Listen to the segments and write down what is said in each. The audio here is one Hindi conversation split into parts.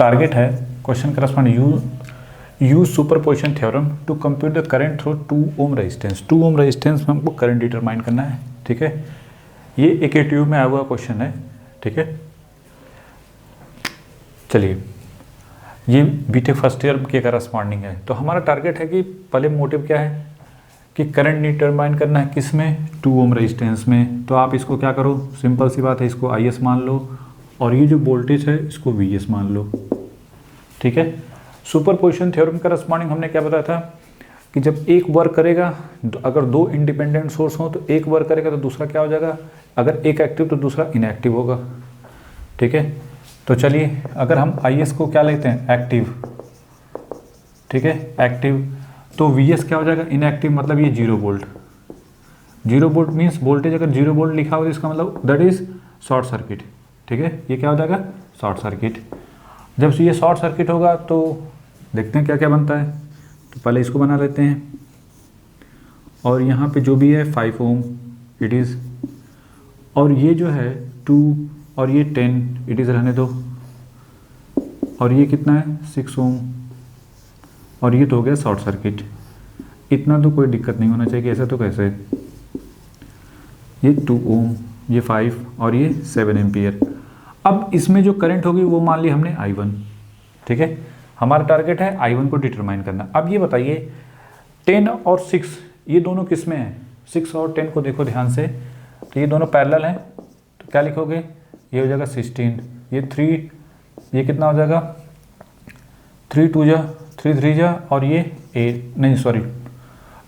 टारगेट है question correspond use superposition theorem to compute the current through 2 ohm resistance. 2 ohm resistance में हमको करंट डिटरमाइन करना है। ठीक है, ये एक ट्यूब में आया हुआ क्वेश्चन है। ठीक है, चलिए ये बीटेक फर्स्ट ईयर के करस्पॉन्डिंग है। तो हमारा टारगेट है कि पहले मोटिव क्या है कि करंट डिटरमाइन करना है, किस में, 2 ओम रेजिस्टेंस में। तो आप इसको क्या करो, सिंपल सी बात है, इसको IS मान लो और ये जो वोल्टेज है इसको VS मान लो। ठीक है, सुपरपोजिशन थ्योरम करस्पॉन्डिंग हमने क्या बताया था कि जब एक वर्क करेगा, अगर 2 इंडिपेंडेंट सोर्स हो तो एक वर्क करेगा तो दूसरा क्या हो जाएगा, अगर एक एक्टिव तो दूसरा इनएक्टिव होगा। ठीक है, तो चलिए अगर हम IS को क्या लेते हैं, एक्टिव। ठीक है, एक्टिव, तो VS क्या हो जाएगा, इनएक्टिव, मतलब ये 0 वोल्ट। 0 वोल्ट मीन्स वोल्टेज अगर 0 वोल्ट लिखा हो तो इसका मतलब दैट इज शॉर्ट सर्किट। ठीक है, ये क्या हो जाएगा, शॉर्ट सर्किट। जब ये शॉर्ट सर्किट होगा तो देखते हैं क्या क्या बनता है। तो पहले इसको बना लेते हैं और यहाँ पे जो भी है 5 ओम इट इज़, और ये जो है 2 और ये 10 इट इज़ रहने दो, और ये कितना है 6 ओम, और ये तो हो गया शॉर्ट सर्किट। इतना तो कोई दिक्कत नहीं होना चाहिए, ऐसा तो कैसे, ये 2 ओम, ये 5 और ये 7 एम्पियर। अब इसमें जो करंट होगी वो मान ली हमने I1। ठीक है, हमारा टारगेट है I1 को डिटरमाइन करना। अब ये बताइए 10 और 6 ये दोनों किस में है, 6 और 10 को देखो ध्यान से, तो ये दोनों पैरेलल हैं। तो क्या लिखोगे, ये हो जाएगा 16, ये 3, ये कितना हो जाएगा 3 2 जा 3 3 जा, और ये 8 नहीं सॉरी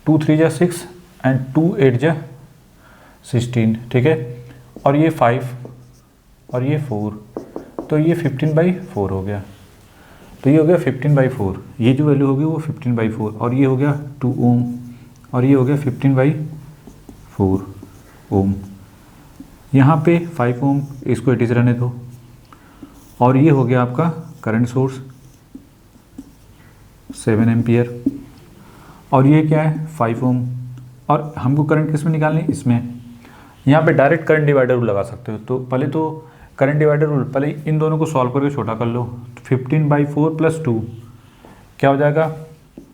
2 3 जा 6 एंड 2 8 जा 16। ठीक है, और ये 5 और ये 4, तो ये 15/4 हो गया। तो ये हो गया 15/4, ये जो वैल्यू होगी वो 15/4, और ये हो गया 2 ओम और ये हो गया 15/4 ओम। यहाँ पे 5 ओम इसको इट इज़ रहने दो, और ये हो गया आपका करंट सोर्स 7 एम्पियर, और ये क्या है 5 ओम, और हमको करंट किस में निकालनी है, इसमें। यहाँ पे डायरेक्ट करंट डिवाइडर रूल लगा सकते हो। तो पहले तो करंट डिवाइडर रूल, पहले इन दोनों को सॉल्व करके छोटा कर लो। 15/4 + 2 क्या हो जाएगा,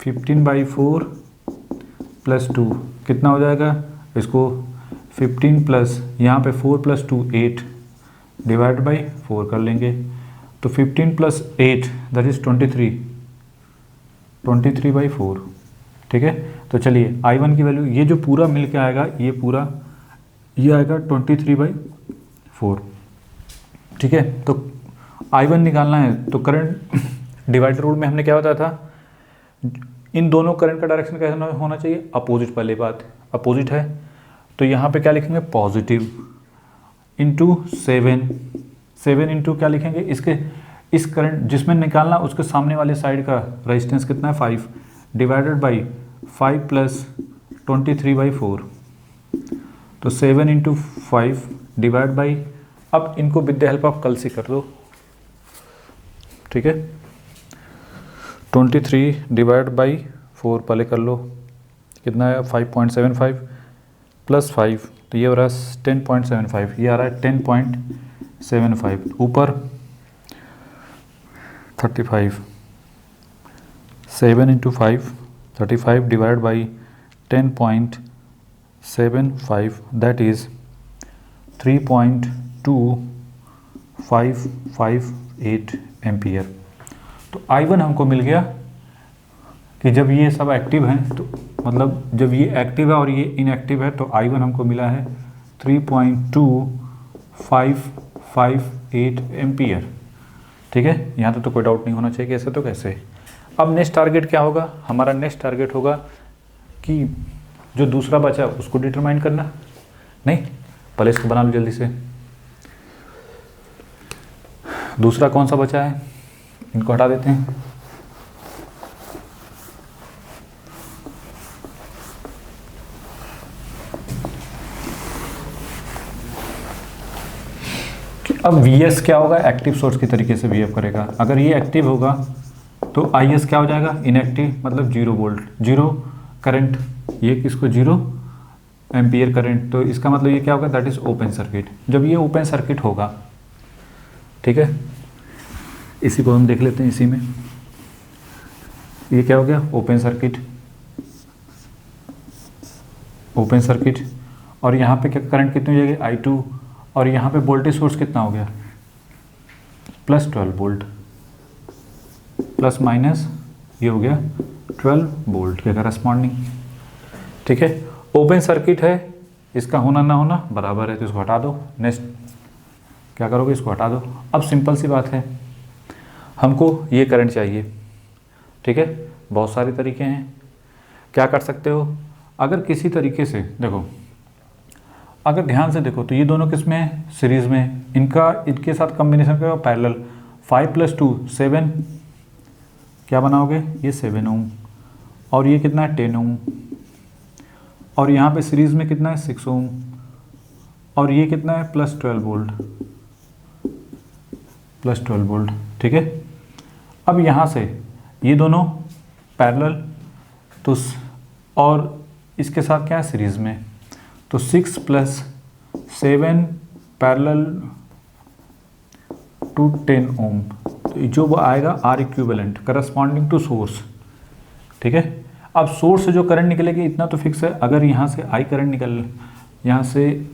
15/4 + 2 कितना हो जाएगा, इसको 15 प्लस यहाँ पे 4 + 2 8 डिवाइड बाई 4 कर लेंगे। तो 15 + 8 दैट इज 23/4। ठीक है, तो चलिए I1 की वैल्यू ये जो पूरा मिल के आएगा, ये पूरा ये आएगा 23/4। ठीक है, तो I1 निकालना है। तो करंट डिवाइडर रूल में हमने क्या बताया था, इन दोनों करंट का डायरेक्शन कैसा होना चाहिए, अपोजिट। पहले बात अपोजिट है, तो यहाँ पे क्या लिखेंगे, पॉजिटिव इंटू 7 इंटू क्या लिखेंगे, इसके इस करंट जिसमें निकालना उसके सामने वाले साइड का रेजिस्टेंस कितना है 5 डिवाइडेड बाई 5 + 23/4। तो 7 × 5 डिवाइड बाई, अब इनको विद द हेल्प ऑफ कल से कर दो। ठीक है, 23 डिवाइड बाई 4 पहले कर लो, कितना है 5.75 + 5, तो ये हो रहा है 10.75, ये आ रहा है 10.75, ऊपर 35, 7 × 5 35 divide by 10.75 that is 3.2558 ampere. तो I1 हमको मिल गया कि जब ये सब एक्टिव हैं, तो मतलब जब ये एक्टिव है और ये इनएक्टिव है, तो I1 हमको मिला है 3.2558 एम्पियर। ठीक है, यहाँ तो कोई डाउट नहीं होना चाहिए कि ऐसे तो कैसे। अब नेक्स्ट टारगेट क्या होगा, हमारा नेक्स्ट टारगेट होगा कि जो दूसरा बचा उसको डिटरमाइन करना। नहीं, पहले इसको बना लो जल्दी से। दूसरा कौन सा बचा है, इनको हटा देते हैं। अब VS क्या होगा, एक्टिव सोर्स की तरीके से बिहेव करेगा। अगर ये एक्टिव होगा तो IS क्या हो जाएगा, इनएक्टिव, मतलब 0 वोल्ट 0 करंट, ये किसको 0 एम्पियर करंट। तो इसका मतलब ये क्या होगा, दैट इज ओपन सर्किट। जब ये ओपन सर्किट होगा, ठीक है, इसी को हम देख लेते हैं। इसी में ये क्या हो गया, ओपन सर्किट, ओपन सर्किट। और यहाँ पे क्या करंट कितनी हो जाएगी, I2, और यहाँ पे वोल्टेज सोर्स कितना हो गया, +12 वोल्ट, प्लस माइनस ये हो गया 12 वोल्ट के करस्पॉन्डिंग। ठीक है, ओपन सर्किट है, इसका होना ना होना बराबर है, तो इसको हटा दो। नेक्स्ट क्या करोगे, इसको हटा दो। अब सिंपल सी बात है, हमको ये करंट चाहिए। ठीक है, बहुत सारे तरीके हैं, क्या कर सकते हो। अगर किसी तरीके से देखो, अगर ध्यान से देखो तो ये दोनों किस में है, सीरीज में, इनके साथ कॉम्बिनेशन करो पैरेलल, 5 + 2 7, क्या बनाओगे, ये 7 ओम, और ये कितना है 10 ओम, और यहाँ पे सीरीज में कितना है 6 ओम, और ये कितना है +12 वोल्ट, +12 वोल्ट। ठीक है, अब यहाँ से ये दोनों पैरेलल, तो और इसके साथ क्या है सीरीज में, तो 6 + 7 पैरेलल टू 10 ओम, तो जो वो आएगा R equivalent corresponding to source. ठीक है, अब सोर्स से जो करंट निकलेगी इतना तो फिक्स है। अगर यहाँ से I करंट यहाँ से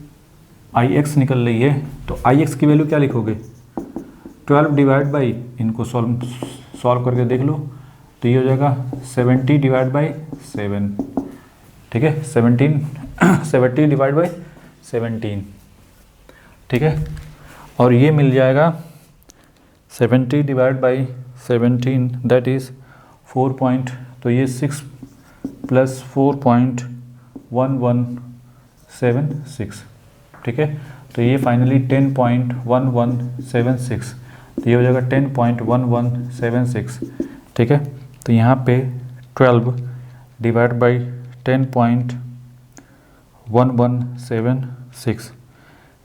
IX निकल रही है, तो IX की वैल्यू क्या लिखोगे, 12 डिवाइड बाई, इनको सॉल्व करके देख लो, तो ये हो जाएगा 70 डिवाइड बाई 7। ठीक है, 70 डिवाइड बाई 17। ठीक है, और ये मिल जाएगा 70 डिवाइड बाई 17, दैट इज़ 4 तो ये 6 + 4.1176। ठीक है, तो ये फाइनली 10.1176, तो ये हो जाएगा 10.1176। ठीक है, तो यहाँ पे 12 divide by 10.1176,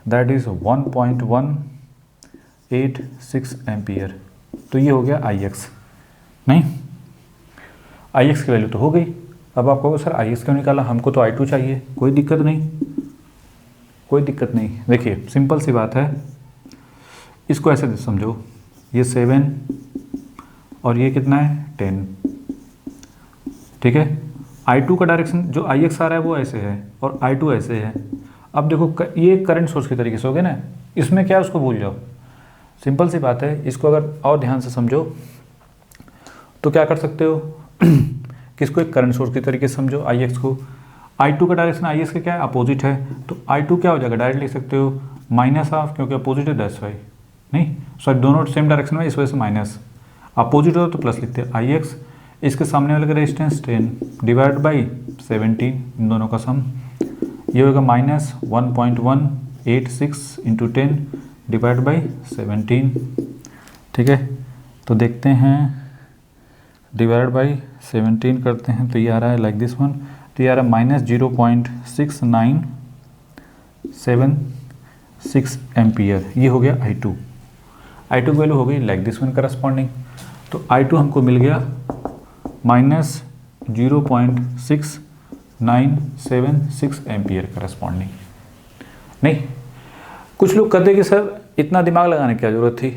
that is 1.186 ampere. तो ये हो गया IX। नहीं, IX की वैल्यू तो हो गई। अब आप कहोगे सर IX क्यों निकाला, हमको तो I2 चाहिए। कोई दिक्कत नहीं, कोई दिक्कत नहीं। देखिए सिंपल सी बात है, इसको ऐसे समझो, ये 7 और ये कितना है 10। ठीक है, I2 का डायरेक्शन जो IX आ रहा है वो ऐसे है और I2 ऐसे है। अब देखो ये करंट सोर्स की तरीके से हो गया ना, इसमें क्या है उसको भूल जाओ, सिंपल सी बात है। इसको अगर और ध्यान से समझो तो क्या कर सकते हो किसको, एक करंट सोर्स की तरीके से समझो IX को। I2 का डायरेक्शन IX का क्या है, अपोजिट है, तो I2 क्या हो जाएगा, डायरेक्ट लिख सकते हो -12, क्योंकि अपोजिट है, दैट्स वाई। नहीं सॉरी, दोनों सेम डायरेक्शन में, इस वजह से माइनस, अपोजिट हो तो प्लस लिखते हैं। IX, इसके सामने वाले का रेजिस्टेंस 10 डिवाइड बाई 17, इन दोनों का सम, ये होगा -1.186 इंटू 10 डिवाइड बाई 17। ठीक है, तो देखते हैं, डिवाइड बाई 17 करते हैं तो ये आ रहा है लाइक दिस वन, तो ये आ रहा है -0.6976 एम्पियर। ये हो गया I2 की वैल्यू हो गई लाइक दिस वन करस्पॉन्डिंग। तो I2 हमको मिल गया -0.6976 एम्पियर करस्पॉन्डिंग। नहीं, कुछ लोग कहते कि सर इतना दिमाग लगाने की क्या ज़रूरत थी,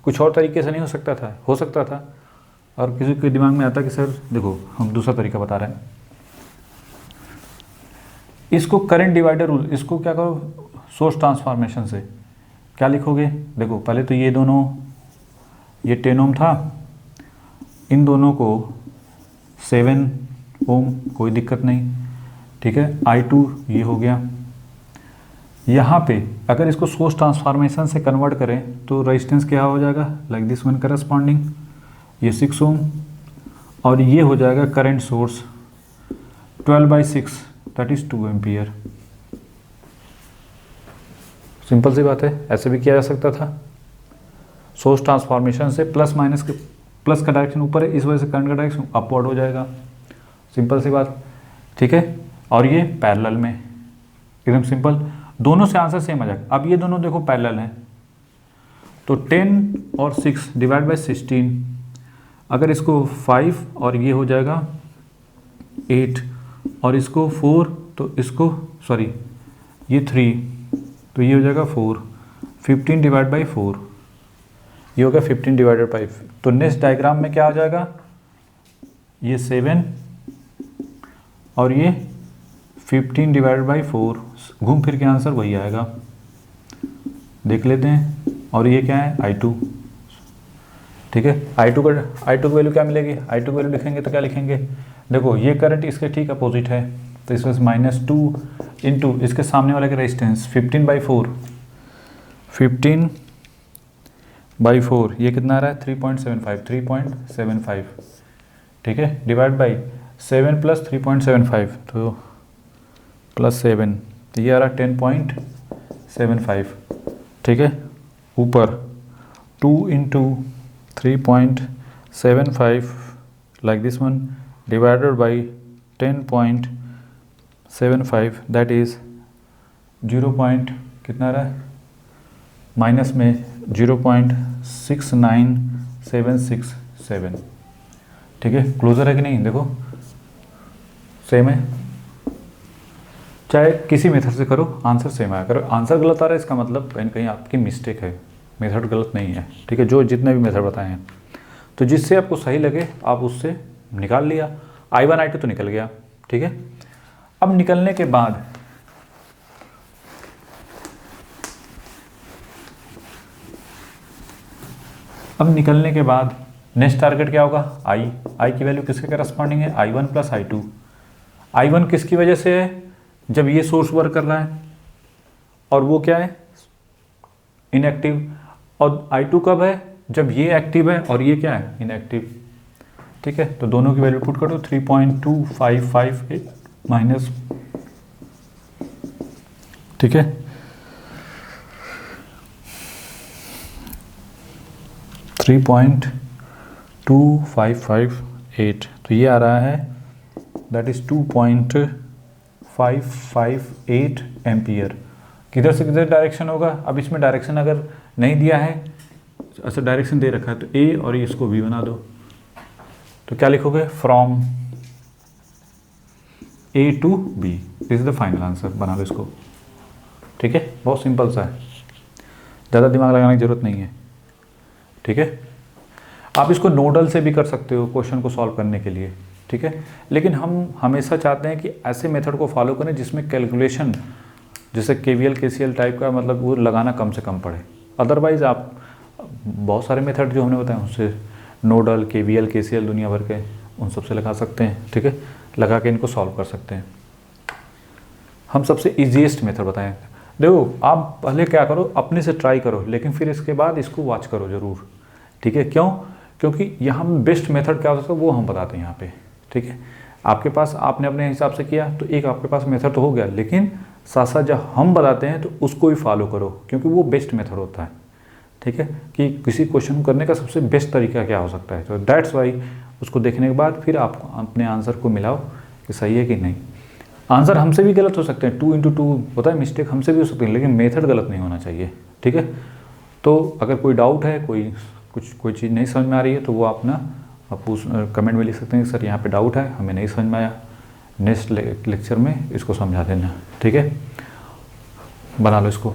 कुछ और तरीके से नहीं हो सकता था, हो सकता था। और किसी के दिमाग में आता कि सर देखो हम दूसरा तरीका बता रहे हैं, इसको करंट डिवाइडर रूल, इसको क्या करो सोर्स ट्रांसफॉर्मेशन से, क्या लिखोगे, देखो पहले तो ये दोनों, ये 10 ओम था, इन दोनों को 7 ओम, कोई दिक्कत नहीं। ठीक है, I2 ये हो गया। यहाँ पे अगर इसको सोर्स ट्रांसफॉर्मेशन से कन्वर्ट करें तो रेजिस्टेंस क्या हो जाएगा, लाइक दिस वन करस्पॉन्डिंग, ये 6 ओम, और ये हो जाएगा current source 12/6, that is 2 ampere. Simple सी बात है, ऐसे भी किया जा सकता था। सोर्स ट्रांसफॉर्मेशन से प्लस माइनस के, प्लस का डायरेक्शन ऊपर है, इस वजह से करंट का डायरेक्शन अपवर्ड हो जाएगा, सिंपल सी बात। ठीक है, और ये पैरेलल में, एकदम सिंपल, दोनों से आंसर सेम आ जाएगा। अब ये दोनों देखो पैरेलल हैं, तो 10 और 6 डिवाइड बाई 16, अगर इसको 5 और ये हो जाएगा 8 और इसको 4, तो इसको सॉरी ये 3, तो ये हो जाएगा 4, 15 डिवाइड बाई 4, ये हो गया 15 डिवाइडेड बाई, तो नेक्स्ट डायग्राम में क्या आ जाएगा, ये 7 और ये 15 डिवाइडेड बाई 4, घूम फिर के आंसर वही आएगा, देख लेते हैं। और ये क्या है, I2, ठीक है। I2 की वैल्यू क्या मिलेगी, I2 की वैल्यू लिखेंगे तो क्या लिखेंगे, देखो ये करंट इसके ठीक अपोजिट है, तो इस वजह से -2 इंटू इसके सामने वाले का रेजिस्टेंस 15/4, 15/4 ये कितना आ रहा है 3.75, ठीक है, डिवाइड बाई 7 + 3.75 तो +7, तो ये आ रहा 10.75, ठीक है। ऊपर 2 into 3.75 like this one divided by 10.75 that is 0. कितना रहा है, माइनस में 0.69767, ठीक है। क्लोजर है कि नहीं, देखो सेम है, चाहे किसी मेथड से करो आंसर सेम आया। करो आंसर गलत आ रहा है इसका मतलब कहीं कहीं आपकी मिस्टेक है, मेथड गलत नहीं है, ठीक है। जो जितने भी मेथड बताए हैं तो जिससे आपको सही लगे आप उससे निकाल लिया, I1 I2 तो निकल गया, ठीक है। अब निकलने के बाद नेक्स्ट टारगेट क्या होगा, I की वैल्यू किसके करस्पॉन्डिंग है, I1 + I2। I1 किसकी वजह से है, जब ये सोर्स वर्क कर रहा है और वो क्या है इनएक्टिव, और I2 कब है, जब ये एक्टिव है और ये क्या है इनएक्टिव, ठीक है। तो दोनों की वैल्यू पुट कर दो, 3.2558 माइनस, ठीक है, 3.2558, तो ये आ रहा है दैट इज 2.558 एम्पियर। किधर से किधर डायरेक्शन होगा, अब इसमें डायरेक्शन अगर नहीं दिया है, अच्छा डायरेक्शन दे रखा है तो ए और इसको बी बना दो, तो क्या लिखोगे, from A to B, this is the final answer, बना लो इसको, ठीक है। बहुत सिंपल सा है, ज़्यादा दिमाग लगाने की जरूरत नहीं है, ठीक है। आप इसको नोडल से भी कर सकते हो क्वेश्चन को सॉल्व करने के लिए, ठीक है। लेकिन हम हमेशा चाहते हैं कि ऐसे मेथड को फॉलो करें जिसमें कैलकुलेशन जैसे KVL KCL टाइप का मतलब वो लगाना कम से कम पड़े। अदरवाइज़ आप बहुत सारे मेथड जो हमने बताए उससे नोडल KVL KCL दुनिया भर के उन सब से लगा सकते हैं, ठीक है, लगा के इनको सॉल्व कर सकते हैं। हम सबसे ईजीएस्ट मेथड बताएं। देखो आप पहले क्या करो, अपने से ट्राई करो, लेकिन फिर इसके बाद इसको वॉच करो ज़रूर, ठीक है। क्यों, क्योंकि यहाँ बेस्ट मेथड क्या हो सकता है वो हम बताते हैं यहाँ पे, ठीक है। आपके पास आपने अपने हिसाब से किया तो एक आपके पास मेथड तो हो गया, लेकिन साथ साथ जब हम बताते हैं तो उसको भी फॉलो करो, क्योंकि वो बेस्ट मेथड होता है, ठीक है, कि किसी क्वेश्चन को करने का सबसे बेस्ट तरीका क्या हो सकता है। तो दैट्स वाई उसको देखने के बाद फिर आप अपने आंसर को मिलाओ कि सही है कि नहीं। आंसर हमसे भी गलत हो सकते हैं, 2 × 2 होता है, मिस्टेक हमसे भी हो सकती है, लेकिन मेथड गलत नहीं होना चाहिए, ठीक है। तो अगर कोई डाउट है, कोई चीज़ नहीं समझ में आ रही है तो वो आप कमेंट में लिख सकते हैं, सर यहाँ पे डाउट है, हमें नहीं समझ में आया, नेक्स्ट लेक्चर में इसको समझा देना, ठीक है। बना लो इसको।